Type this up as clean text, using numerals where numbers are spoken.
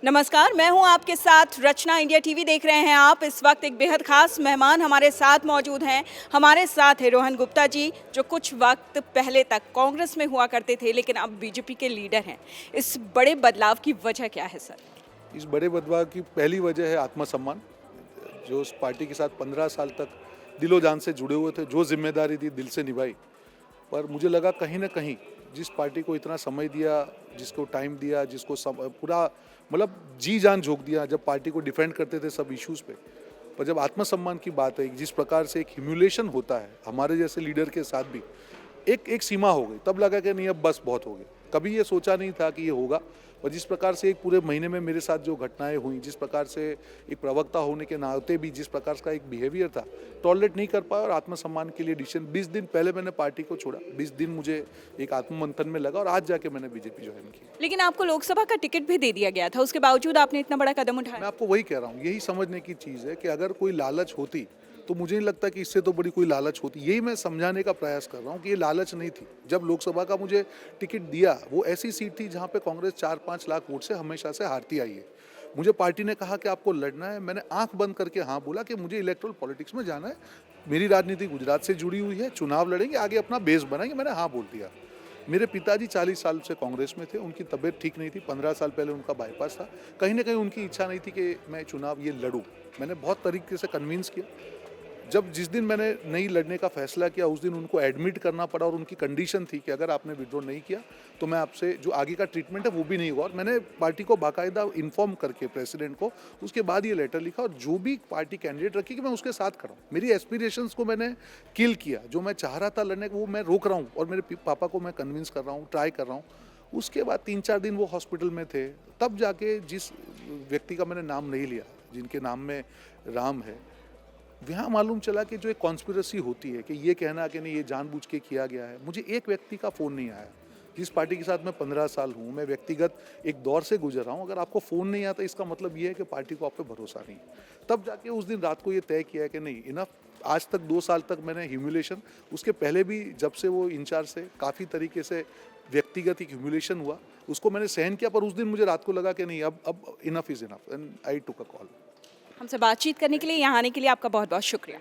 नमस्कार, मैं हूं आपके साथ रचना। इंडिया टीवी देख रहे हैं आप। इस वक्त एक बेहद खास मेहमान हमारे साथ मौजूद हैं। हमारे साथ है रोहन गुप्ता जी, जो कुछ वक्त पहले तक कांग्रेस में हुआ करते थे लेकिन अब बीजेपी के लीडर हैं। इस बड़े बदलाव की वजह क्या है सर? इस बड़े बदलाव की पहली वजह है आत्मसम्मान। जो उस पार्टी के साथ 15 साल तक दिलो जान से जुड़े हुए थे, जो जिम्मेदारी थी दिल से निभाई। पर मुझे लगा कहीं ना कहीं जिस पार्टी को इतना समय दिया, जिसको टाइम दिया, जिसको पूरा मतलब जी जान झोंक दिया, जब पार्टी को डिफेंड करते थे सब इश्यूज पे, पर जब आत्मसम्मान की बात है, जिस प्रकार से एक ह्यूमिलेशन होता है हमारे जैसे लीडर के साथ भी, एक एक सीमा हो गई। तब लगा कि नहीं, अब बस बहुत हो गया। कभी ये सोचा नहीं था कि ये होगा, और जिस प्रकार से एक पूरे महीने में मेरे साथ जो घटनाएं हुई, जिस प्रकार से एक प्रवक्ता होने के नाते भी जिस प्रकार का एक बिहेवियर था, टॉलरेट नहीं कर पाया। और आत्मसम्मान के लिए डिसीजन 20 दिन पहले मैंने पार्टी को छोड़ा। 20 दिन मुझे एक आत्ममंथन में लगा और आज जाके मैंने बीजेपी ज्वाइन की। लेकिन आपको लोकसभा का टिकट भी दे दिया गया था, उसके बावजूद आपने इतना बड़ा कदम मैं उठाया। आपको वही कह रहा हूँ, यही समझने की चीज़ है कि अगर कोई लालच होती तो मुझे नहीं लगता कि इससे तो बड़ी कोई लालच होती। यही मैं समझाने का प्रयास कर रहा हूँ कि ये लालच नहीं थी। जब लोकसभा का मुझे टिकट दिया, वो ऐसी सीट थी जहाँ पे कांग्रेस 4-5 लाख वोट से हमेशा से हारती आई है। मुझे पार्टी ने कहा कि आपको लड़ना है, मैंने आंख बंद करके हाँ बोला कि मुझे इलेक्ट्रल पॉलिटिक्स में जाना है। मेरी राजनीति गुजरात से जुड़ी हुई है, चुनाव लड़ेंगे, आगे अपना बेस बनाएंगे। मैंने हाँ बोल दिया। मेरे पिताजी 40 साल से कांग्रेस में थे, उनकी तबीयत ठीक नहीं थी, 15 साल पहले उनका बाईपास था। कहीं ना कहीं उनकी इच्छा नहीं थी कि मैं चुनाव ये लड़ूं। मैंने बहुत तरीके से कन्विंस किया। जब जिस दिन मैंने नहीं लड़ने का फैसला किया, उस दिन उनको एडमिट करना पड़ा, और उनकी कंडीशन थी कि अगर आपने विड्रॉ नहीं किया तो मैं आपसे जो आगे का ट्रीटमेंट है वो भी नहीं होगा। और मैंने पार्टी को बाकायदा इन्फॉर्म करके प्रेसिडेंट को उसके बाद ये लेटर लिखा, और जो भी पार्टी कैंडिडेट रखी कि मैं उसके साथ खड़ा हूँ। मेरी एस्पिरेशंस को मैंने किल किया, जो मैं चाह रहा था लड़ने को वो मैं रोक रहा हूँ, और मेरे पापा को मैं कन्विंस कर रहा हूँ, ट्राई कर रहा हूँ। उसके बाद 3-4 दिन वो हॉस्पिटल में थे, तब जाके जिस व्यक्ति का मैंने नाम नहीं लिया, जिनके नाम में राम है, वहाँ मालूम चला कि जो एक कॉन्स्पिरेसी होती है कि ये कहना कि नहीं ये जानबूझ के किया गया है। मुझे एक व्यक्ति का फ़ोन नहीं आया। जिस पार्टी के साथ मैं 15 साल हूँ, मैं व्यक्तिगत एक दौर से गुजर रहा हूँ। अगर आपको फ़ोन नहीं आता, इसका मतलब ये है कि पार्टी को आप पे भरोसा नहीं है। तब जाके उस दिन रात को ये तय किया है कि नहीं, इनफ। आज तक 2 साल तक मैंने ह्यूमिलेशन, उसके पहले भी जब से वो इंचार्ज से काफ़ी तरीके से व्यक्तिगत एक ह्यूमिलेशन हुआ, उसको मैंने सहन किया। पर उस दिन मुझे रात को लगा कि नहीं, अब enough is enough, and I took a call. हमसे बातचीत करने के लिए, यहाँ आने के लिए आपका बहुत बहुत शुक्रिया।